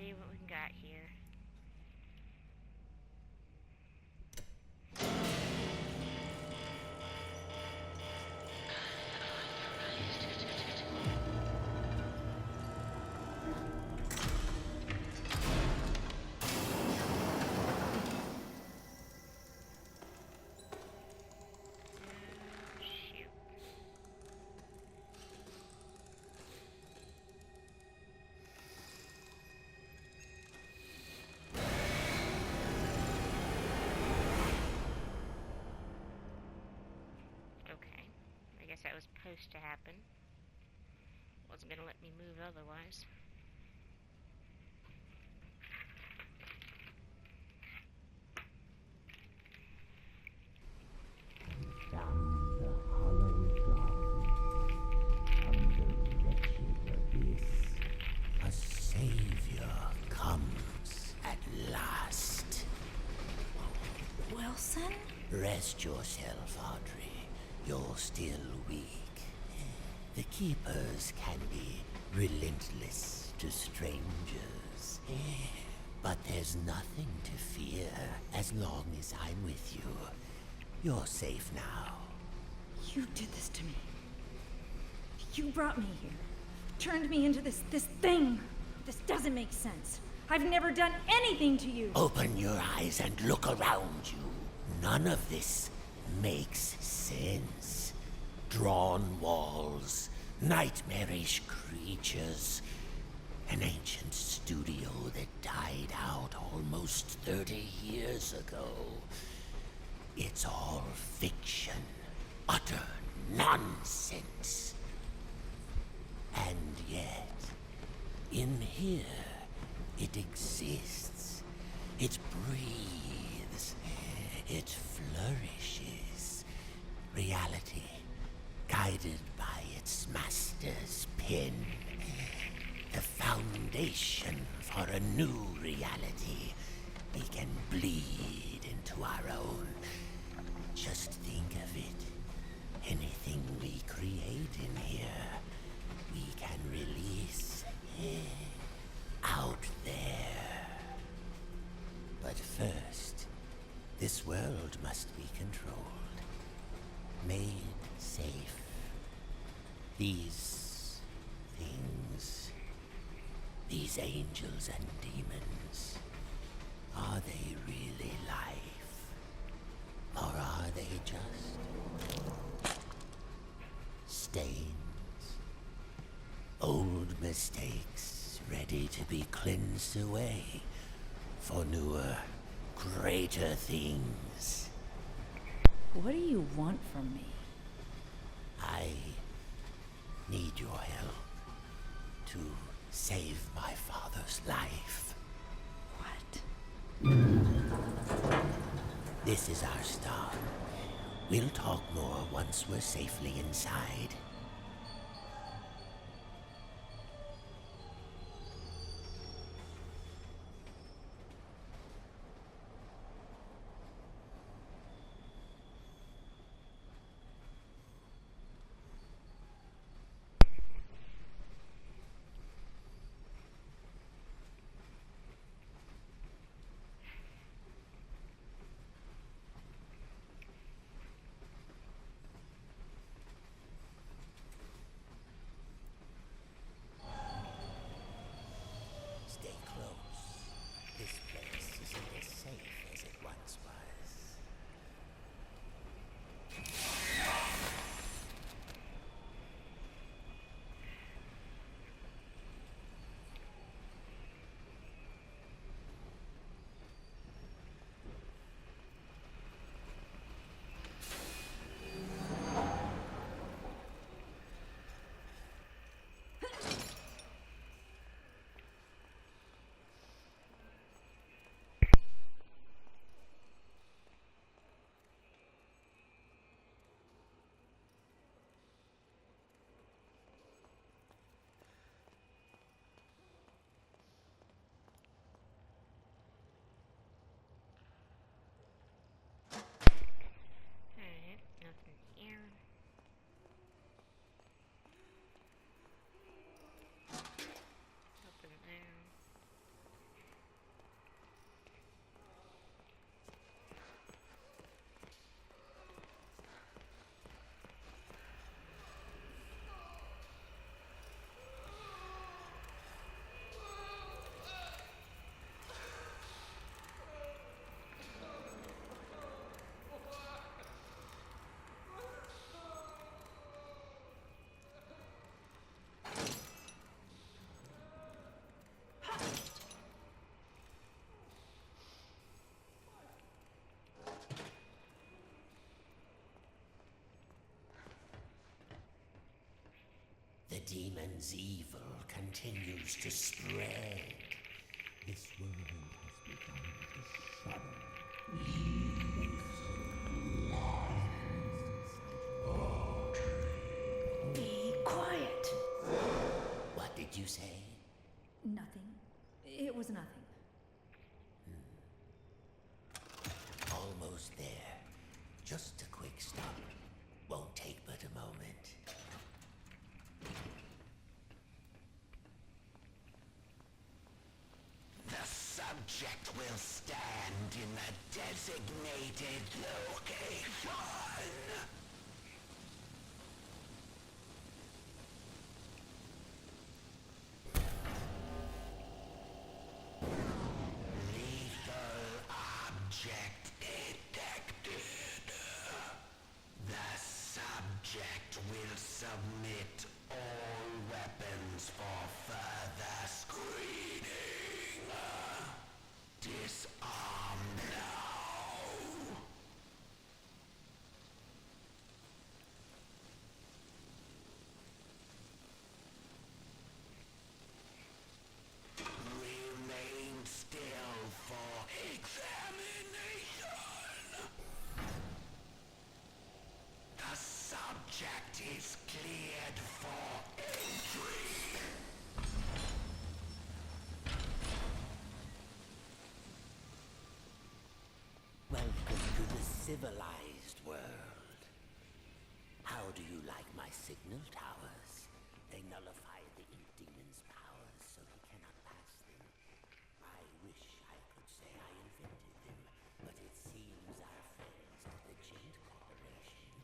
see what we got here. Shoot. Okay. I guess that was supposed to happen. Wasn't gonna let me move otherwise. Down the hollow garden, under wretched abyss, a savior comes at last. Wilson? Rest yourself, Audrey. You're still weak. The Keepers can be relentless to strangers. But there's nothing to fear as long as I'm with you. You're safe now. You did this to me. You brought me here. Turned me into this thing. This doesn't make sense. I've never done anything to you. Open your eyes and look around you. None of this makes sense. Drawn walls, nightmarish creatures, an ancient studio that died out almost 30 years ago. It's all fiction, utter nonsense. And yet, in here, it exists. It breathes. It flourishes. Reality, guided by its master's pen. The foundation for a new reality. We can bleed into our own. Just think of it. Anything we create in here, we can release out there. But first, this world must be controlled, made safe. These things, these angels and demons, are they really life? Or are they just stains? Old mistakes ready to be cleansed away for newer, greater things. What do you want from me? I need your help to save my father's life. What? This is our start. We'll talk more once we're safely inside. demon's evil continues to spread. This world has begun to shudder. Be quiet. What did you say? Nothing. It was nothing. Almost there. Just a quick stop. Won't take but a moment. The subject will stand in the designated location. Lethal object detected. The subject will submit all weapons for further screening. Disarm now. Remain still for examination. The subject is cleared for entry. Welcome to the civilized world. How do you like my signal towers? They nullify the ink demon's powers so he cannot pass them. I wish I could say I invented them, but it seems our friends at the Gent Corporation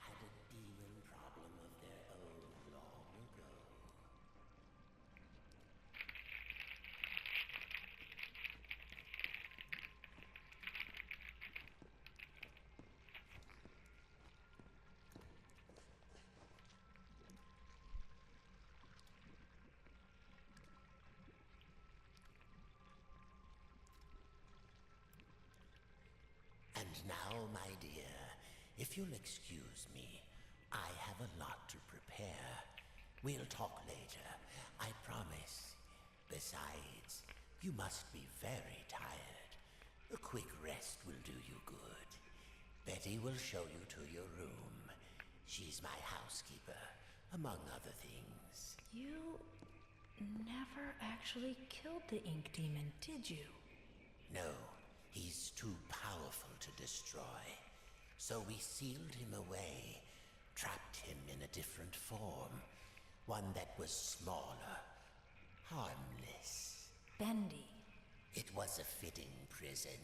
had a demon problem of their own long ago. And now, my dear, if you'll excuse me, I have a lot to prepare. We'll talk later, I promise. Besides, you must be very tired. A quick rest will do you good. Betty will show you to your room. She's my housekeeper, among other things. You never actually killed the ink demon, did you? No, he's too powerful to destroy. So we sealed him away, trapped him in a different form. One that was smaller, harmless. Bendy. It was a fitting prison,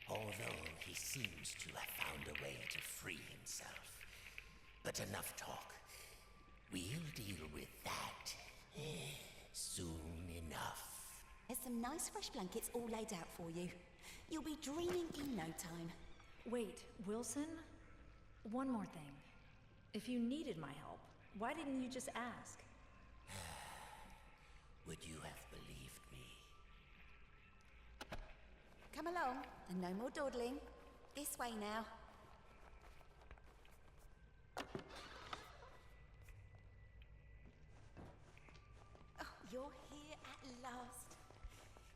although he seems to have found a way to free himself. But enough talk. We'll deal with that soon enough. There's some nice fresh blankets all laid out for you. You'll be dreaming in no time. Wait, Wilson? One more thing. If you needed my help, why didn't you just ask? Would you have believed me? Come along, and no more dawdling. This way now. Oh, you're here at last.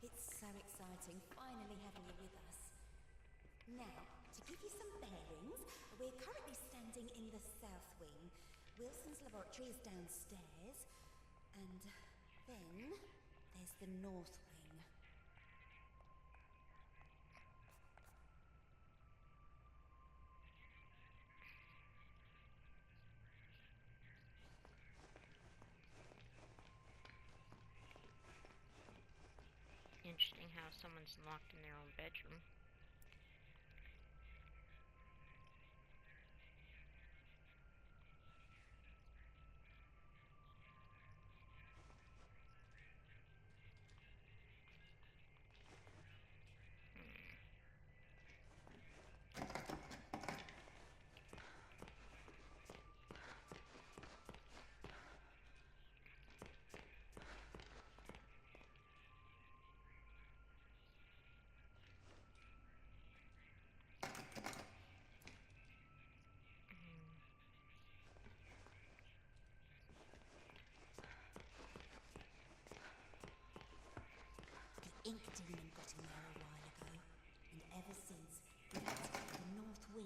It's so exciting, finally having you with us. Now, to give you some bearings, we're currently standing in the south wing. Wilson's laboratory is downstairs, and then there's the north wing. Interesting how someone's locked in their own bedroom.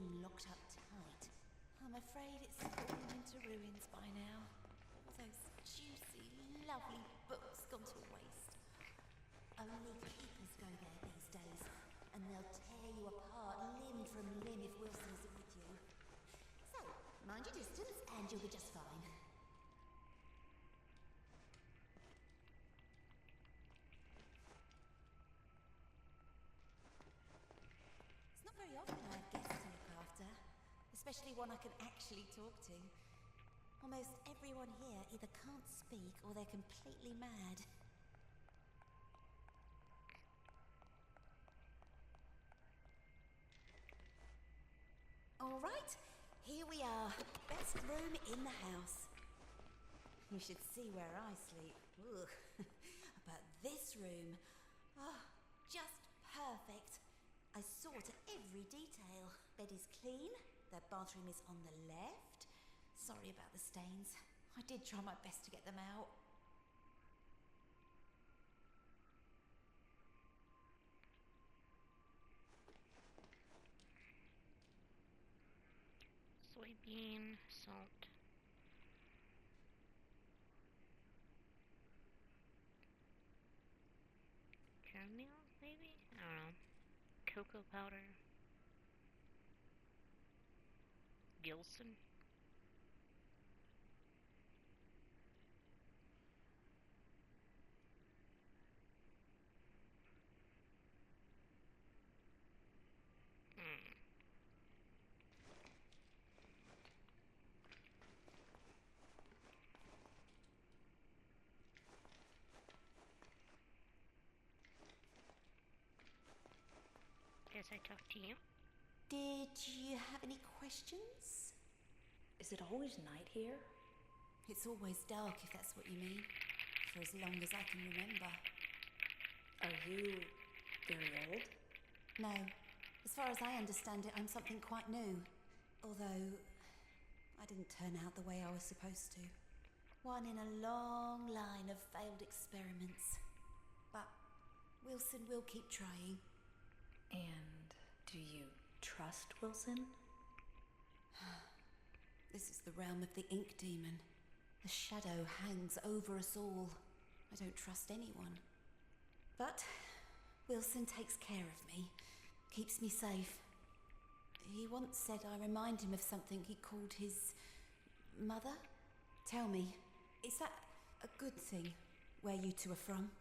room locked up tight. I'm afraid it's fallen into ruins by now. All those juicy, lovely books gone to waste. Only keepers go there these days, and they'll tear you apart limb from limb if Wilson isn't with you. So, mind your distance and you'll be just fine. It's not very often I have guests to look after, especially one I can actually talk to. Almost everyone here either can't speak or they're completely mad. All right, here we are. Best room in the house. You should see where I sleep. Ugh. But this room, just perfect. I saw to every detail. Bed is clean. The bathroom is on the left. Sorry about the stains. I did try my best to get them out. Soybean, salt. Caramel, maybe? I don't know. Cocoa powder. Gilson. Hmm. Guess I talked to you. Did you have any questions? Is it always night here? It's always dark, if that's what you mean. For as long as I can remember. Are you very old? No. As far as I understand it, I'm something quite new. Although, I didn't turn out the way I was supposed to. One in a long line of failed experiments. But Wilson will keep trying. And do you trust Wilson? This is the realm of the ink demon. The shadow hangs over us all. I don't trust anyone. But Wilson takes care of me, keeps me safe. He once said I remind him of something he called his mother. Tell me, is that a good thing, where you two are from?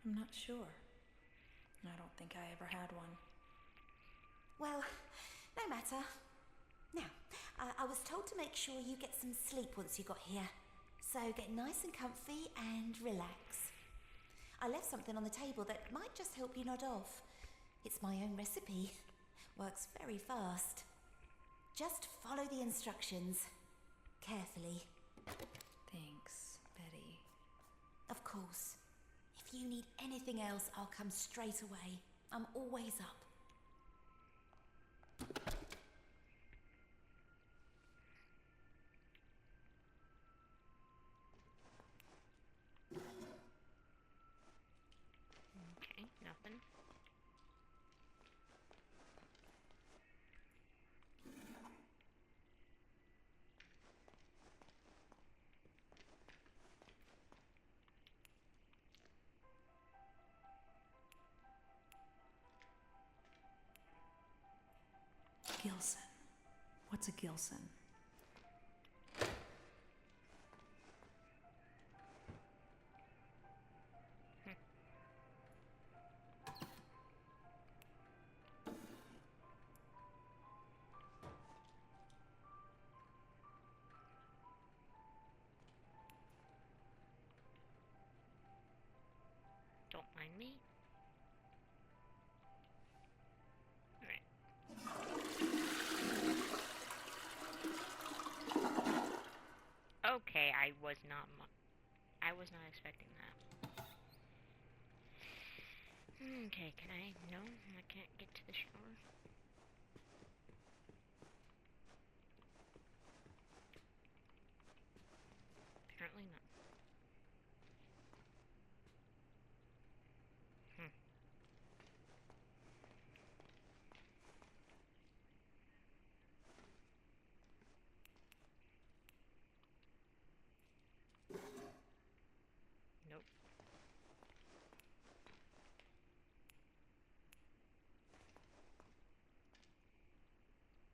I'm not sure. I don't think I ever had one. Well, no matter. Now, I was told to make sure you get some sleep once you got here. So get nice and comfy and relax. I left something on the table that might just help you nod off. It's my own recipe. Works very fast. Just follow the instructions. Carefully. Thanks, Betty. Of course. If you need anything else, I'll come straight away. I'm always up. Okay, nothing. Gilson. What's a Gilson? Don't mind me. Alright. Okay, I was not expecting that. Okay, can I? No, I can't get to the shower. Apparently not.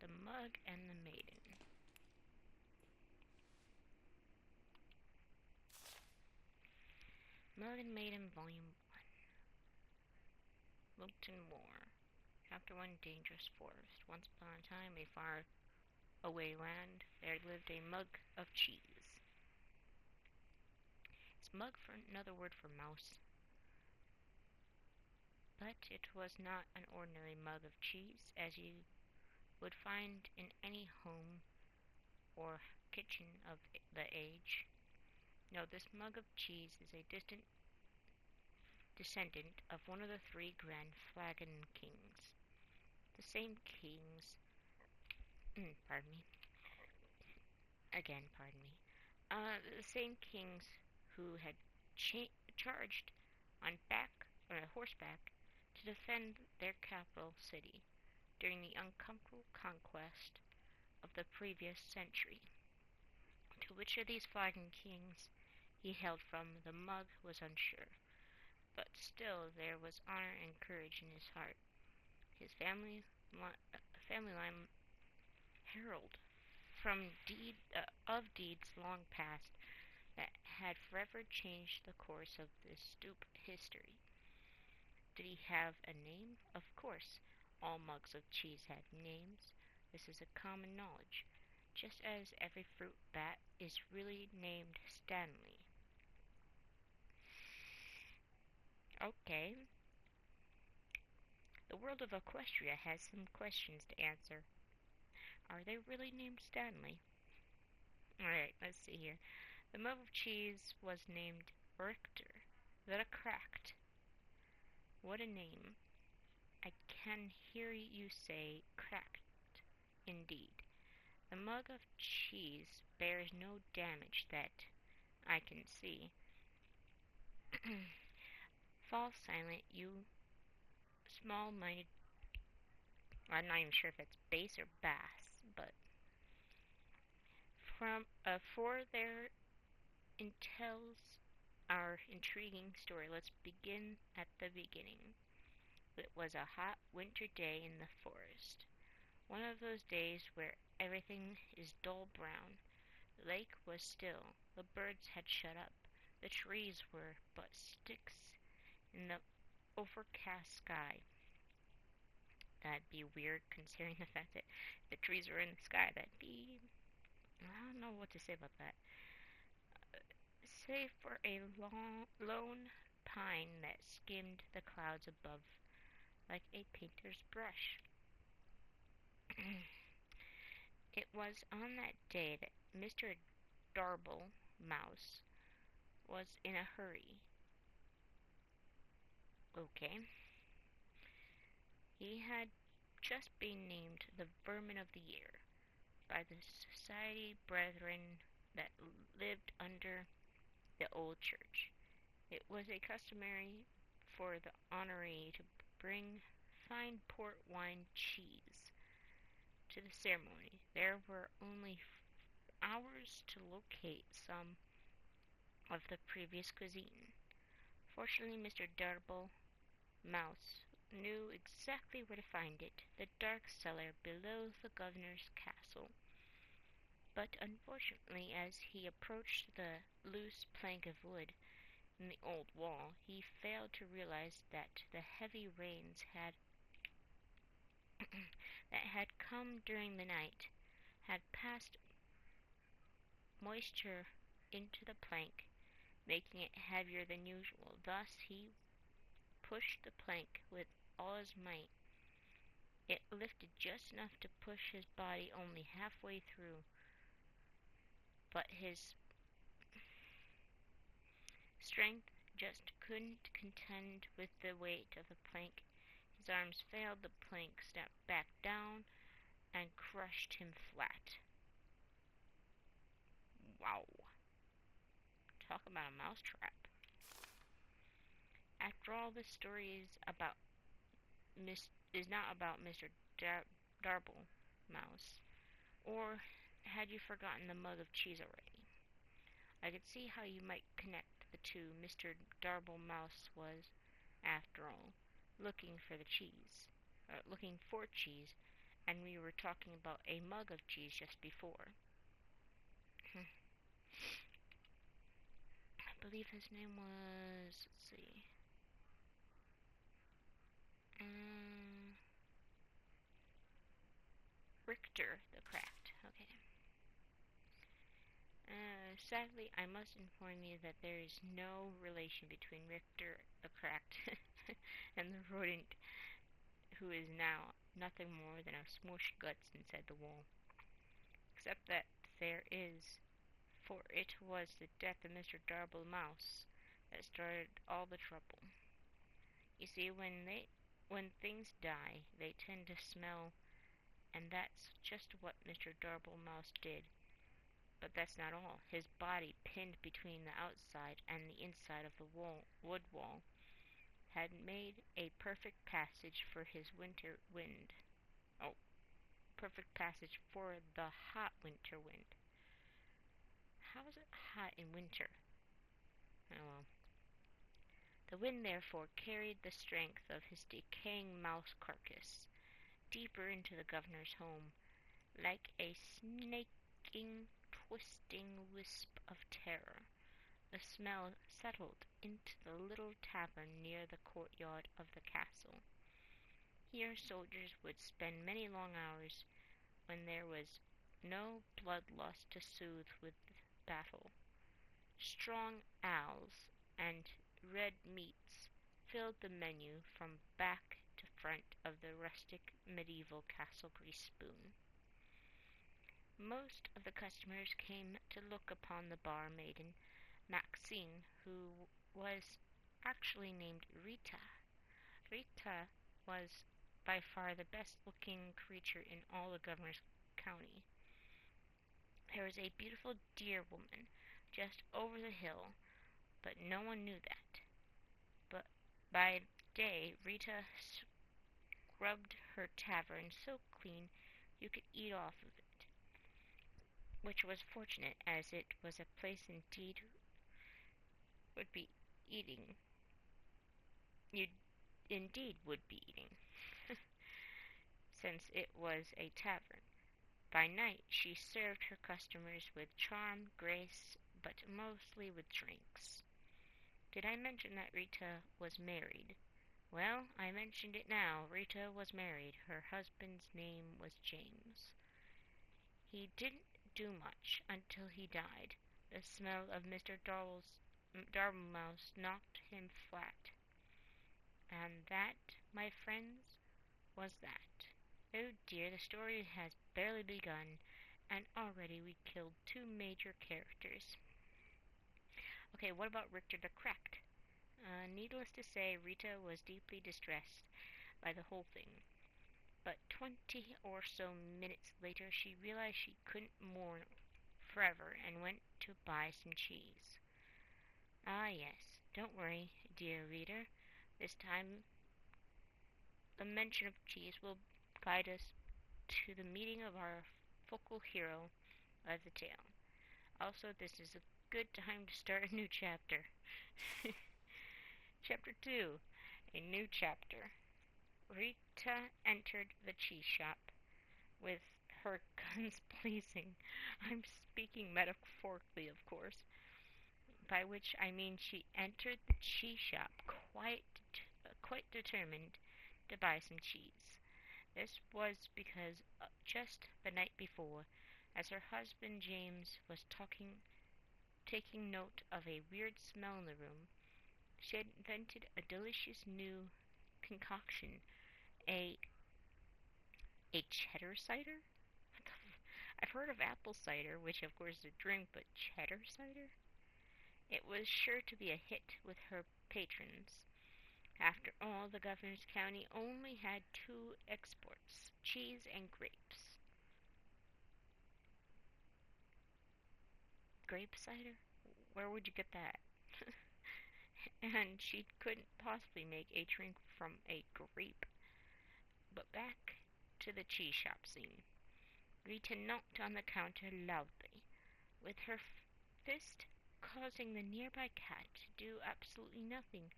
The Mug and the Maiden. Mug and Maiden, Volume 1. Wilton Moor. Chapter 1, Dangerous Forest. Once upon a time, a far away land, there lived a mug of cheese. Is mug for another word for mouse? But it was not an ordinary mug of cheese, as you would find in any home or kitchen of the age. No, this mug of cheese is a distant descendant of one of the three grand flagon kings. The same kings, pardon me, pardon me, the same kings who had charged on horseback to defend their capital city during the uncomfortable conquest of the previous century. To which of these flagon kings he hailed from, the mug was unsure, but still there was honor and courage in his heart. His family line herald from deeds long past that had forever changed the course of this stoop history. Did he have a name? Of course, all mugs of cheese had names. This is a common knowledge, just as every fruit bat is really named Stanley. Okay. The world of Equestria has some questions to answer. Are they really named Stanley? Alright, let's see here. The mug of cheese was named Richter. That a cracked. What a name. I can hear you say cracked. Indeed. The mug of cheese bears no damage that I can see. Fall silent, you small-minded. I'm not even sure if it's bass or bass, but for there entails our intriguing story. Let's begin at the beginning. It was a hot winter day in the forest. One of those days where everything is dull brown. The lake was still. The birds had shut up. The trees were but sticks in the overcast sky. That'd be weird considering the fact that the trees were in the sky. That'd be... I don't know what to say about that. Save for a lone pine that skimmed the clouds above like a painter's brush. It was on that day that Mr. Darble Mouse was in a hurry. Okay. He had just been named the Vermin of the Year by the society brethren that lived under the old church. It was a customary for the honoree to bring fine port wine cheese to the ceremony. There were only hours to locate some of the previous cuisine. Fortunately, Mr. Darble Mouse knew exactly where to find it, the dark cellar below the governor's castle. But unfortunately, as he approached the loose plank of wood in the old wall, he failed to realize that the heavy rains that had come during the night had passed moisture into the plank, making it heavier than usual. Thus he pushed the plank with all his might. It lifted just enough to push his body only halfway through, but his strength just couldn't contend with the weight of the plank. His arms failed, the plank snapped back down and crushed him flat. Wow. Talk about a mousetrap. After all, this story is not about Mr. Darble Mouse. Or had you forgotten the mug of cheese already? I could see how you might connect the two, Mr. Darble Mouse was, after all, looking for the cheese. Looking for cheese, and we were talking about a mug of cheese just before. I believe his name was, let's see, Richter the Cracked. Okay. Sadly, I must inform you that there is no relation between Richter the Cracked and the rodent who is now nothing more than a smushed guts inside the wall. Except that there is, for it was the death of Mr. Darble Mouse that started all the trouble. You see, when things die, they tend to smell, and that's just what Mr. Darble Mouse did. But that's not all. His body, pinned between the outside and the inside of the wood wall, had made a perfect passage for his winter wind. Oh, perfect passage for the hot winter wind. How is it hot in winter? Oh well. The wind therefore carried the strength of his decaying mouse carcass deeper into the governor's home, like a snaking, twisting wisp of terror. The smell settled into the little tavern near the courtyard of the castle. Here soldiers would spend many long hours when there was no bloodlust to soothe with battle. Strong ales and red meats filled the menu from back to front of the rustic medieval castle grease spoon. Most of the customers came to look upon the barmaiden, Maxine, who was actually named Rita. Rita was by far the best-looking creature in all the governor's county. There was a beautiful deer woman just over the hill, but no one knew that. But by day Rita scrubbed her tavern so clean you could eat off of it, which was fortunate, as it was a place would be eating. You indeed would be eating, since it was a tavern. By night she served her customers with charm, grace, but mostly with drinks. Did I mention that Rita was married? Well, I mentioned it now. Rita was married. Her husband's name was James. He didn't do much until he died. The smell of Mr. Darblemouse knocked him flat. And that, my friends, was that. Oh dear, the story has barely begun, and already we killed two major characters. Okay, what about Richter the Cracked? Needless to say, Rita was deeply distressed by the whole thing. But 20 or so minutes later she realized she couldn't mourn forever and went to buy some cheese. Ah yes, don't worry, dear reader. This time the mention of cheese will guide us to the meeting of our focal hero of the tale. Also, this is a good time to start a new chapter. Chapter 2, a new chapter. Rita entered the cheese shop with her guns blazing. I'm speaking metaphorically, of course, by which I mean she entered the cheese shop quite determined to buy some cheese. This was because just the night before, as her husband James was taking note of a weird smell in the room, she had invented a delicious new concoction, a cheddar cider? I've heard of apple cider, which of course is a drink, but cheddar cider? It was sure to be a hit with her patrons. After all, the governor's county only had two exports, cheese and grapes. Grape cider? Where would you get that? And she couldn't possibly make a drink from a grape. But back to the cheese shop scene. Rita knocked on the counter loudly. With her fist causing the nearby cat to do absolutely nothing,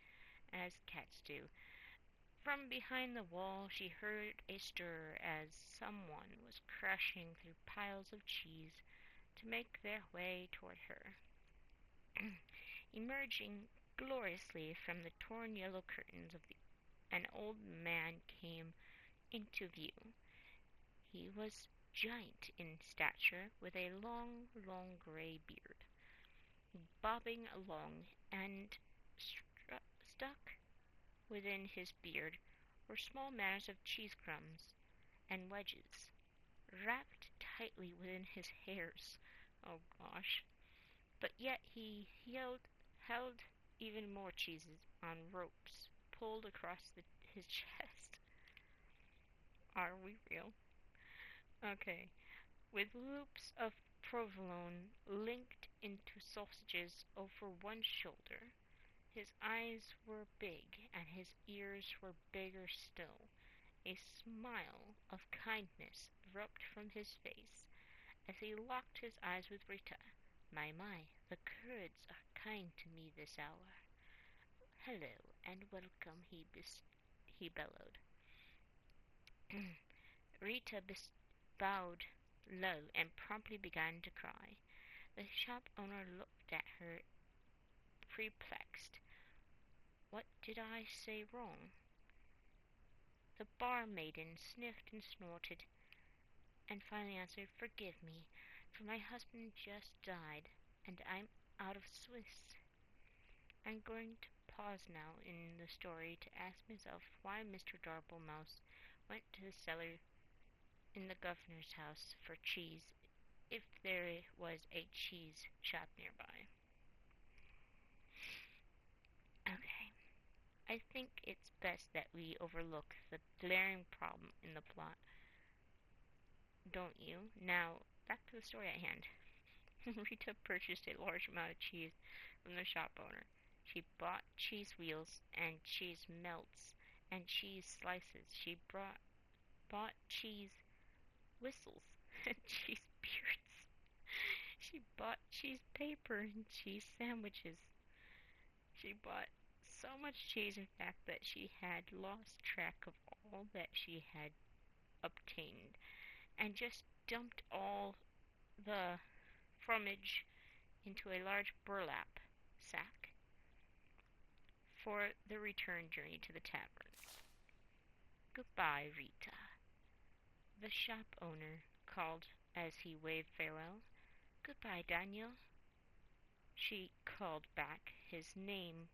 as cats do. From behind the wall, she heard a stir as someone was crashing through piles of cheese to make their way toward her. Emerging gloriously from the torn yellow curtains an old man came into view. He was giant in stature, with a long, long gray beard, bobbing along, and stuck within his beard were small matters of cheese crumbs and wedges, wrapped tightly within his hairs. Oh gosh. But yet held even more cheeses on ropes pulled across his chest. Are we real? Okay. With loops of provolone linked into sausages over one shoulder. His eyes were big, and his ears were bigger still. A smile of kindness erupted from his face as he locked his eyes with Rita. My, the Kurds are kind to me this hour. Hello and welcome, he bellowed. Rita bowed low and promptly began to cry. The shop owner looked at her, perplexed. What did I say wrong? The barmaiden sniffed and snorted, and finally answered, Forgive me, for my husband just died, and I'm out of Swiss. I'm going to pause now in the story to ask myself why Mr. Mouse went to the cellar in the governor's house for cheese if there was a cheese shop nearby. Okay, I think it's best that we overlook the glaring problem in the plot, don't you? Now, back to the story at hand. Rita purchased a large amount of cheese from the shop owner. She bought cheese wheels and cheese melts and cheese slices. She bought cheese whistles and cheese beards. She bought cheese paper and cheese sandwiches. She bought so much cheese, in fact, that she had lost track of all that she had obtained and just dumped all the fromage into a large burlap sack for the return journey to the tavern. Goodbye, Rita, the shop owner called as he waved farewell. Goodbye, Daniel, she called back. His name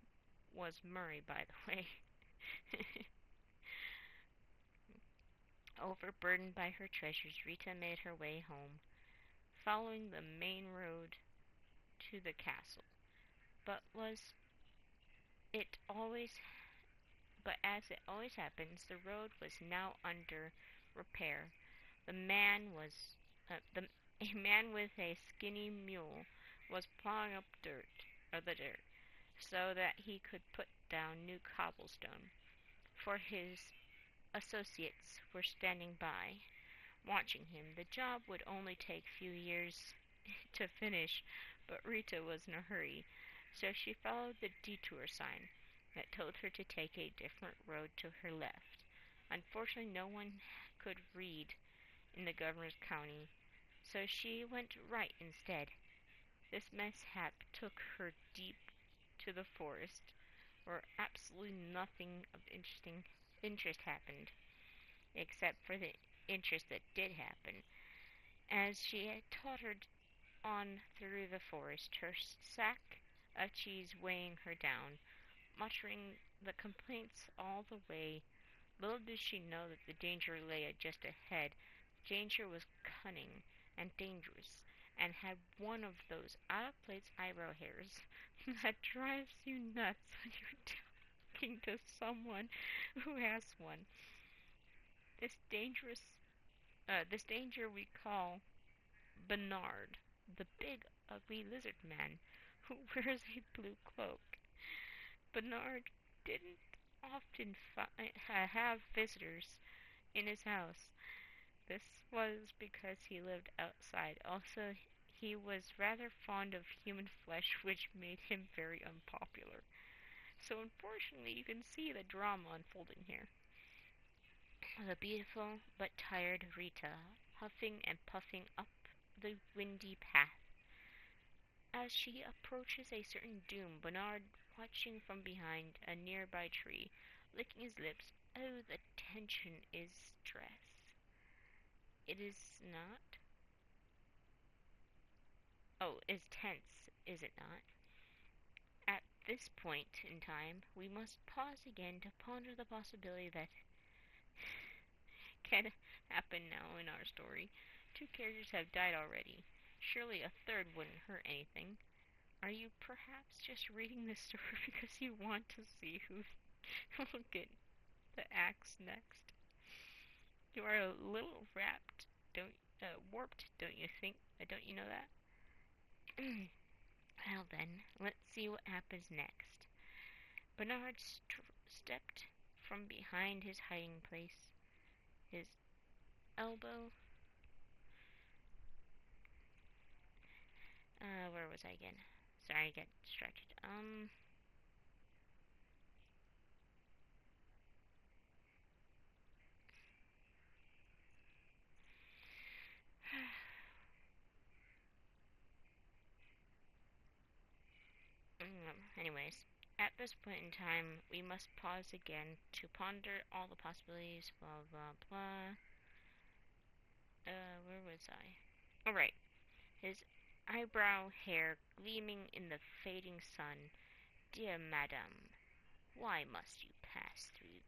was Murray, by the way. Overburdened by her treasures, Rita made her way home, following the main road to the castle. But was it always but as it always happens, the road was now under repair. The man was the a man with a skinny mule was plowing up the dirt, so that he could put down new cobblestone. For his associates were standing by, watching him. The job would only take a few years to finish, but Rita was in a hurry, so she followed the detour sign that told her to take a different road to her left. Unfortunately, no one could read in the governor's county, so she went right instead. This mishap took her deep to the forest, where absolutely nothing of interest happened, except for the interest that did happen. As she had tottered on through the forest, her sack of cheese weighing her down, muttering the complaints all the way. Little did she know that the danger lay just ahead. The danger was cunning and dangerous, and had one of those out-of-place eyebrow hairs that drives you nuts when you're talking to someone who has one. This this danger we call Bernard, the big, ugly lizard man who wears a blue cloak. Bernard didn't often have visitors in his house. This was because he lived outside. Also, He was rather fond of human flesh, which made him very unpopular. So unfortunately, you can see the drama unfolding here. The beautiful but tired Rita, huffing and puffing up the windy path. As she approaches a certain doom, Bernard, watching from behind a nearby tree, licking his lips. Oh, the tension is stress. It is not. Oh, is tense, is it not? At this point in time, we must pause again to ponder the possibility that can happen now in our story. Two characters have died already. Surely a third wouldn't hurt anything. Are you perhaps just reading this story because you want to see who will get the axe next? You are a little warped, don't you think? Don't you know that? Well then, let's see what happens next. Bernard stepped from behind his hiding place, his elbow. Where was I again? Sorry, I got distracted. Anyways, at this point in time, we must pause again to ponder all the possibilities. Blah blah blah. Where was I? Alright. His eyebrow hair gleaming in the fading sun. Dear madam, why must you pass through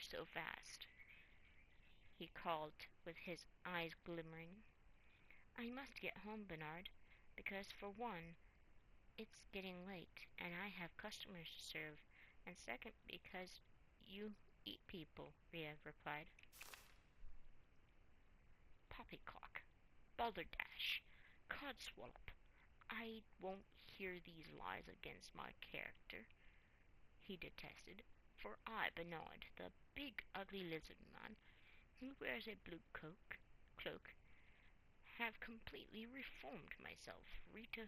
so fast? He called with his eyes glimmering. I must get home, Bernard, because for one, it's getting late and I have customers to serve, and second, because you eat people, Rhea replied. Poppycock, balderdash, codswallop. I won't hear these lies against my character, he detested, for I, Bernard, the big ugly lizard man, who wears a blue cloak, have completely reformed myself. Rita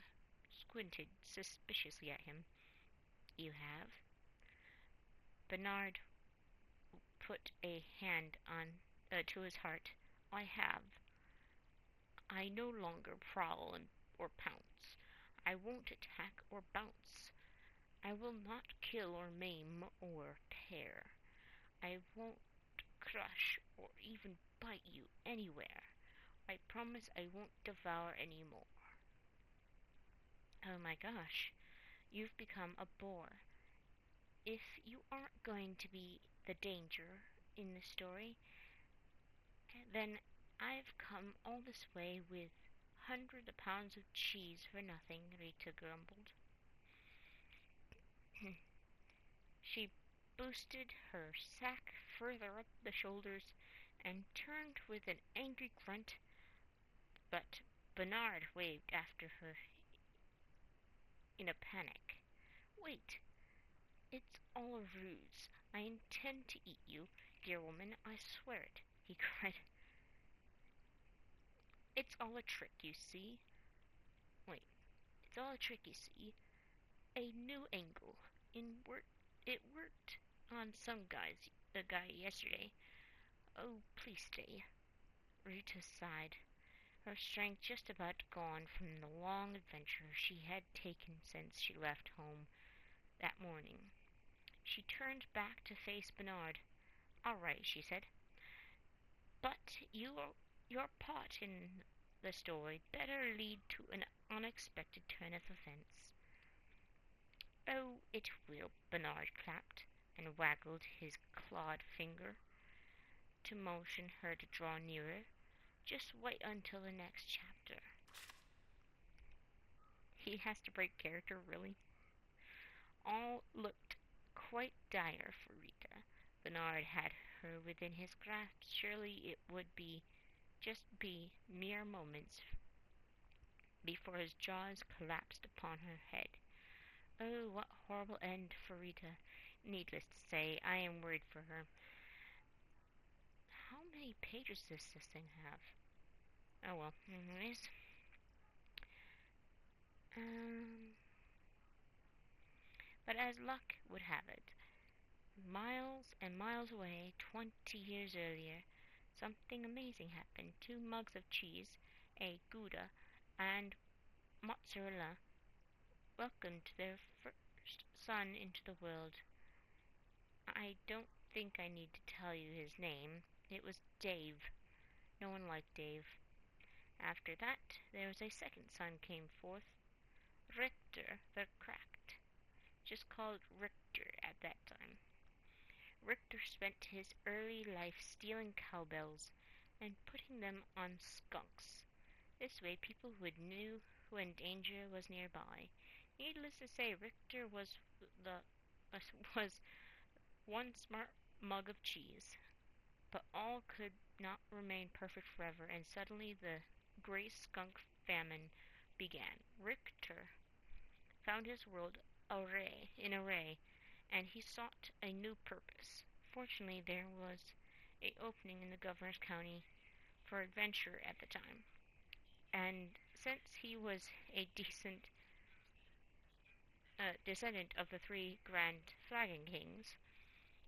squinted suspiciously at him. You have? Bernard put a hand on to his heart. I have. I no longer prowl or pounce. I won't attack or bounce. I will not kill or maim or tear. I won't crush or even bite you anywhere. I promise I won't devour any more. Oh my gosh, you've become a bore. If you aren't going to be the danger in the story, then I've come all this way with hundreds of pounds of cheese for nothing, Rita grumbled. She boosted her sack further up the shoulders and turned with an angry grunt, but Bernard waved after her in a panic. Wait, it's all a ruse. I intend to eat you, dear woman, I swear it, he cried. It's all a trick, you see. Wait, it's all a trick, you see. A new angle. It worked on some guy yesterday. Oh, please stay. Rita sighed, her strength just about gone from the long adventure she had taken since she left home that morning. She turned back to face Bernard. All right, she said, but your part in the story better lead to an unexpected turn of events. Oh, it will, Bernard clapped and waggled his clawed finger to motion her to draw nearer. Just wait until the next chapter. He has to break character, really? All looked quite dire for Rita. Bernard had her within his grasp. Surely it would be mere moments before his jaws collapsed upon her head. Oh, what horrible end for Rita. Needless to say, I am worried for her. How many pages does this thing have? Oh well. Anyways. Um, but as luck would have it, miles and miles away, 20 years earlier, something amazing happened. Two mugs of cheese, a Gouda, and mozzarella welcomed their first son into the world. I don't think I need to tell you his name. It was Dave. No one liked Dave. After that, there was a second son came forth, Richter the Cracked, just called Richter at that time. Richter spent his early life stealing cowbells and putting them on skunks. This way people would know when danger was nearby. Needless to say, Richter the was one smart mug of cheese. But all could not remain perfect forever, and suddenly the gray skunk famine began. Richter found his world array, and he sought a new purpose. Fortunately, there was a opening in the governor's county for adventure at the time, and since he was a decent descendant of the three grand flagon kings,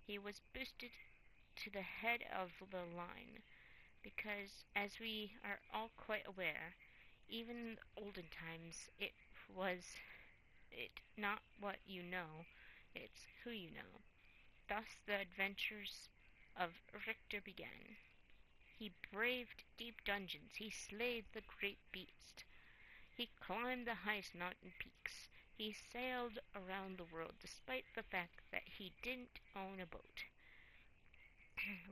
he was boosted to the head of the line because, as we are all quite aware, even in the olden times, it not what you know, it's who you know. Thus the adventures of Richter began. He braved deep dungeons, he slayed the great beast, he climbed the highest mountain peaks, he sailed around the world despite the fact that he didn't own a boat.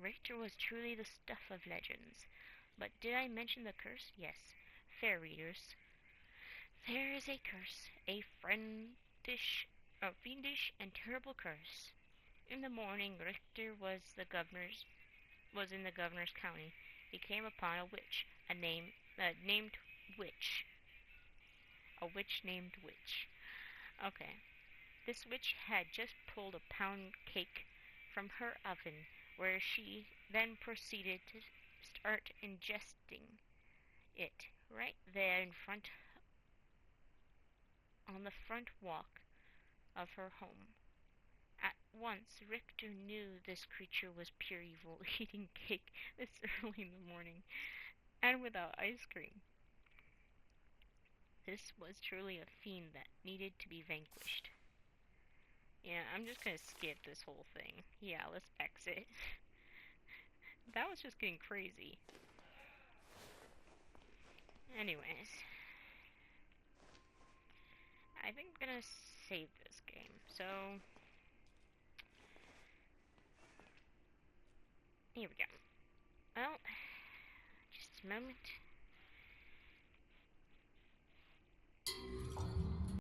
Richter was truly the stuff of legends. But did I mention the curse? Yes. Fair readers, there is a curse, a fiendish and terrible curse. In the morning, Richter was in the governor's county. He came upon a named witch, a witch named Witch. Okay, this witch had just pulled a pound cake from her oven, where she then proceeded to start ingesting it right there in front on the front walk of her home. At once Richter knew this creature was pure evil, eating cake this early in the morning, and without ice cream. This was truly a fiend that needed to be vanquished. Yeah, I'm just gonna skip this whole thing. Yeah, let's exit. That was just getting crazy. Anyways, I think I'm gonna save this game. So, here we go. Well, just a moment.